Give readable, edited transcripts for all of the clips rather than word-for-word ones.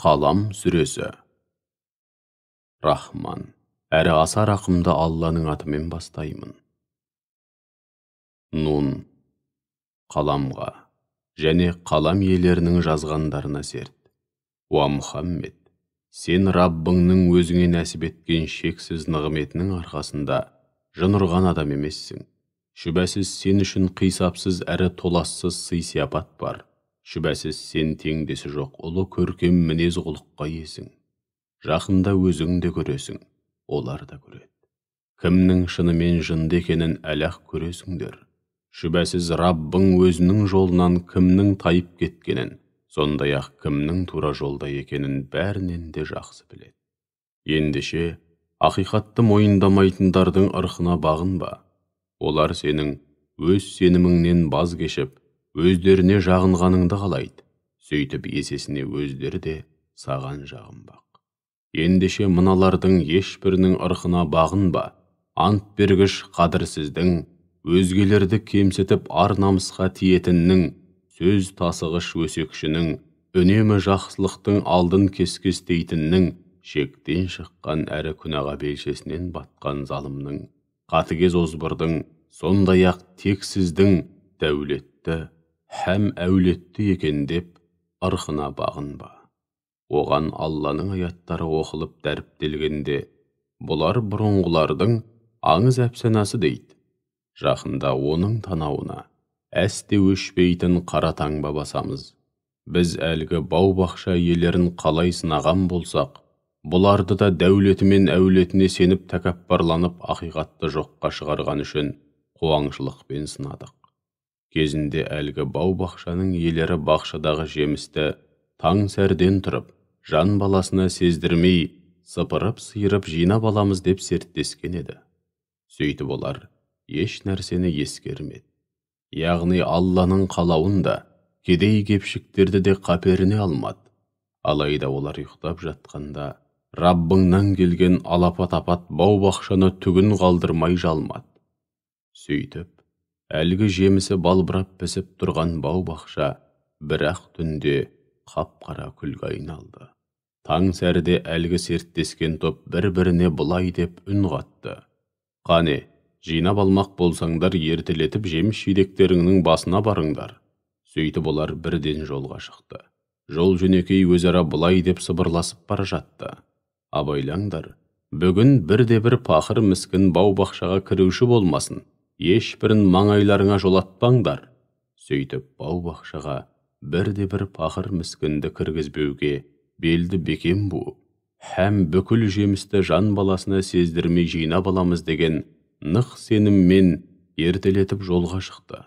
Қалам сүресі. Рахман, әрі аса рақымды Алланың атымен бастаймын. Нун, қаламға және қалам иелерінің жазғандарына серт. Уа Мұхаммед, сен Раббыңның өзіңе нәсіп еткен шексіз нығметінің арқасында жын ұрған адам емессің. Шүбәсіз сен үшін қисапсыз әрі толассыз сый-сияпат бар. Шүбәсіз сен теңдесі жоқ ұлы көркем мінез құлыққа иесің. Жақында өзің де көресің, олар да көреді. Кімнің шынымен жынды екенін әлі-ақ көресіңдер. Шүбәсіз Раббың өзінің жолынан кімнің тайып кеткенін, сондай-ақ кімнің тура жолда екенін бәрінен де жақсы біледі. Ендеше, ақиқатты мойындамайтындардың ырқына бағынба. Олар сенің өз сеніміңнен баз кешіп, өздеріне жағынғаныңды қалайды. Сөйтіп есесіне өздері де саған жағынбақ. Ендеше мыналардың ешбірінің ырқына бағынба. Ант бергіш қадірсіздің, өзгелерді кемсітіп ар-намысқа тиетіннің, сөз тасығыш өсекшінің, үнемі жақсылықтың алдын кескестейтіннің, шектен шыққан әрі күнәға белшесінен батқан залымның, қатыгез озбырдың, сондай-ақ тексіздің, дәулетті һәм әулетті екен деп ырқына бағынба. Оған Алланың аяттары оқылып дәріптелгенде, бұлар бұрынғылардың аңыз әпсанасы дейді. Жақында оның танауына әсте өшпейтін қара таңба басамыз. Біз әлгі бау-бақша иелерін қалай сынаған болсақ, бұларды да дәулеті мен әулетіне сеніп тәкаппарланып ақиқатты жоққа шығарған үшін қуаңшылықпен сынадық. Кезінде әлгі бау-бақшаның иелері бақшадағы жемісті таң сәрден тұрып, жан баласына сездірмей, сыпырып-сиырып жинап аламыз деп серттескен еді. Сөйтіп олар еш нәрсені ескермеді. Яғни Алланың қалауын да, кедей-кепшіктерді де қаперіне алмады. Алайда олар ұйықтап жатқанда, Раббыңнан келген алапат-апат бау-бақшаны түгін қалдырмай жалмады. Сөйтіп, әлгі жемісі балбырап пісіп тұрған бау-бақша бір-ақ түнде қап-қара күлге айналды. Таң сәрде әлгі серттескен топ бір-біріне бұлай деп үн қатты. Қане, жинап алмақ болсаңдар ертелетіп жеміс-жидектеріңнің басына барыңдар. Сөйтіп олар бірден жолға шықты. Жол жөнекей өзара бұлай деп сыбырласып бара жатты. Абайлаңдар, бүгін бірде-бір пақыр міскін бау-бақшаға кіруші болмасын. Ешбірін маңайларыңа жолатпаңдар. Сөйтіп бау-бақшаға бірде-бір пақыр міскінді кіргізбеуге белді бекем буып, һәм бүкіл жемісті жан баласына сездірмей жинап аламыз деген нық сеніммен ертелетіп жолға шықты.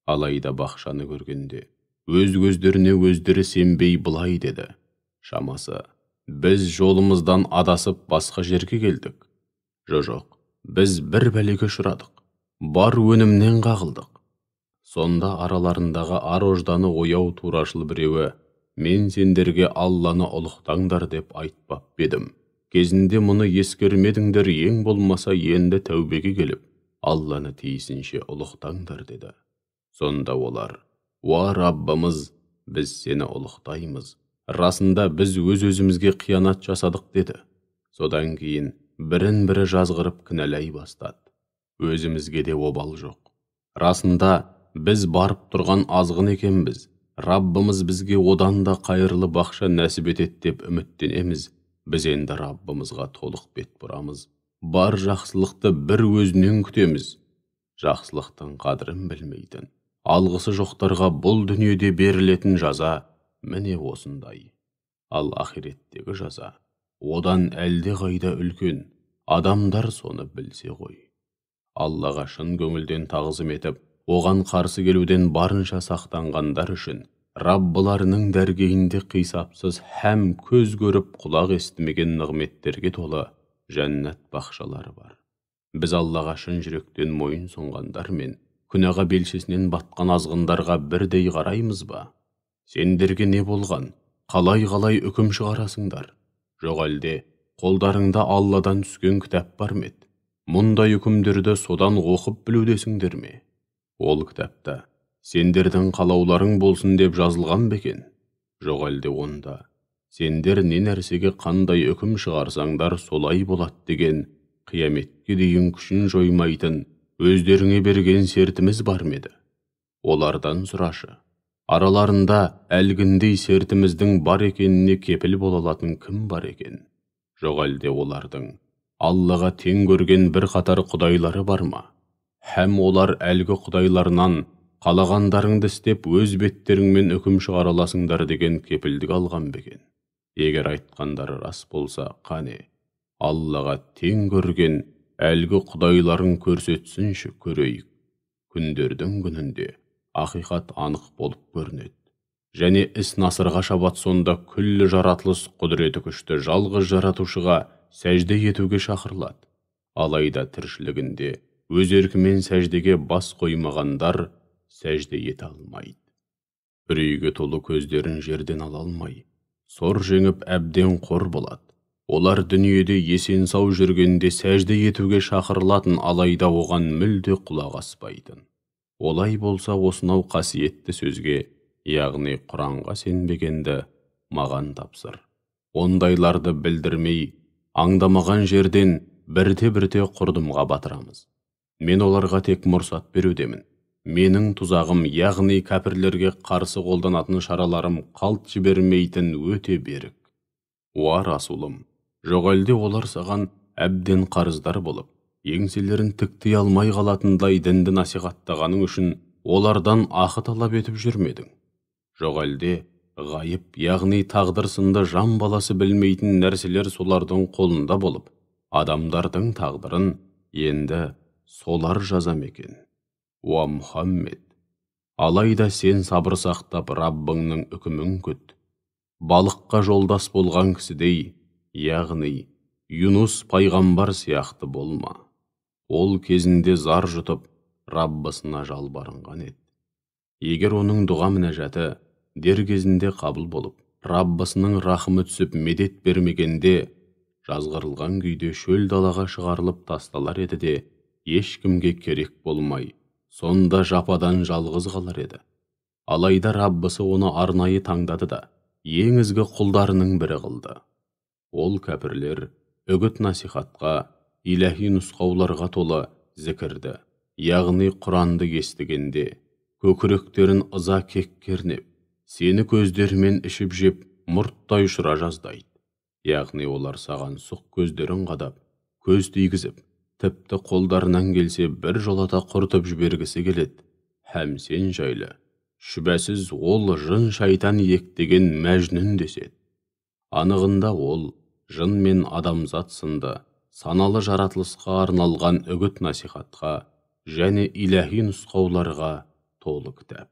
Алайда бақшаны көргенде, өз көздеріне өздері сенбей былай деді. Шамасы, біз жолымыздан адасып басқа жерге келдік. Жоқ, біз бір бәлеге ұшырадық. Бар өнімнен қағылдық. Сонда араларындағы ар-ожданы ояу турашыл біреуі, мен сендерге Алланы ұлықтаңдар деп айтпап едім. Кезінде мұны ескермедіңдер, ең болмаса енді тәубеге келіп, Алланы тиісінше ұлықтаңдар деді. Сонда олар, уа Раббымыз, біз сені ұлықтаймыз. Расында біз өз-өзімізге қиянат жасадық деді. Содан кейін бірін-бірі жазғырып кінәлай бастады. Өзімізге де обал жоқ. Расында біз барып тұрған азғын екенбіз. Раббымыз бізге одан да қайырлы бақша нәсіп етеді деп үміттенеміз. Біз енді Раббымызға толық бет бұрамыз. Бар жақсылықты бір өзінен күтеміз. Жақсылықтың қадірін білмейтін, алғысы жоқтарға бұл дүниеде берілетін жаза міне осындай. Ал ақиреттегі жаза одан әлде қайда үлкен. Адамдар соны білсе ғой. Аллаға шын көңілден тағзым етіп, оған қарсы келуден барынша сақтанғандар үшін Раббыларының дәргейінде қисапсыз һәм көз көріп құлақ естімеген нығметтерге толы жәннат бақшалары бар. Біз Аллаға шын жүректен мойын сұнғандар мен күнәға белшесінен батқан азғындарға бірдей қараймыз ба? Сендерге не болған? Қалай үкім шығарасыңдар? Жоқ әлде қолдарыңда Алладан түскен кітап бар ма еді? Мұндай үкімдерді содан оқып білудесіңдер ме? Ол кітапта сендердің қалауларың болсын деп жазылған бекен? Жоқ әлде онда сендер не нәрсеге қандай үкім шығарсаңдар солай болады деген қияметке дейін күшін жоймайтын өздеріңе берген сертіміз бар ма еді? Олардан сұрашы. Араларында әлгіндей сертіміздің бар екеніне кепіл бола алатын кім бар екен? Жоқ әлде олардың Аллаға тең көрген бір қатар құдайлары бар ма? Һәм олар әлгі құдайларынан қалағандарыңды істеп өз беттеріңмен үкім шығара аласыңдар деген кепілдік алған ба екен? Егер айтқандары рас болса, қане, Аллаға тең көрген әлгі құдайларын көрсетсінші, көрейік. Күндердің күнінде ақиқат анық болып көрінеді. Және іс насырға шабат, сонда күллі жаратылыс құдіреті күшті жалғыз жаратушыға сәжде етуге шақырылады. Алайда тіршілігінде өз еркімен сәждеге бас қоймағандар сәжде ете алмайды. Үрейге толы көздерін жерден ала алмай, сор жеңіп әбден қор болады. Олар дүниеде есен сау жүргенде сәжде етуге шақырылатын, алайда оған мүлде құлақ аспайтын. Олай болса, осынау қасиетті сөзге, яғни Құранға сенбегенді маған тапсыр. Ондайларды білдірмей, аңдамаған жерден бірте-бірте құрдымға батырамыз. Мен оларға тек мұрсат берудемін. Менің тұзағым, яғни кәпірлерге қарсы қолданатын шараларым қалт жібермейтін өте берік. Уа Расулым, жоқ әлде олар саған әбден қарыздар болып, еңселерін тіктей алмай қалатындай дінді насихаттағаның үшін олардан ақы талап етіп жүрмедің? Жоқ әлде ғайып, яғни тағдыр сынды жан баласы білмейтін нәрселер солардың қолында болып, адамдардың тағдырын енді солар жазам екен? Уа Мұхаммед, алайда сен сабыр сақтап Раббыңның үкімін күт. Балыққа жолдас болған кісідей, яғни Юнус пайғамбар сияқты болма. Ол кезінде зар жұтып Раббысына жалбарынған еді. Егер оның дұға мінәжаты дер кезінде қабыл болып, Раббысының рахымы түсіп медет бермегенде, жазғырылған күйде шөл далаға шығарылып тасталар еді де, ешкімге керек болмай, сонда жападан жалғыз қалар еді. Алайда Раббысы оны арнайы таңдады да, ең ізгі құлдарының бірі қылды. Ол кәпірлер үгіт насихатқа, иләһи нұсқауларға толы зікірді, яғни Құранды естігенде, көкіректерін ыза кек кернеп, сені көздерімен ішіп жеп, мұрттай ұшыра жаздайды. Яғни олар саған сұқ көздерін қадап, көз тигізіп, тіпті қолдарынан келсе бір жолата құртып жібергісі келеді. Һәм сен жайлы, шүбәсіз ол жын шайтан ектеген мәжнүн деседі. Анығында ол жын мен адамзат сынды саналы жаратылысқа арналған үгіт насихатқа және иләһи нұсқауларға толы кітап.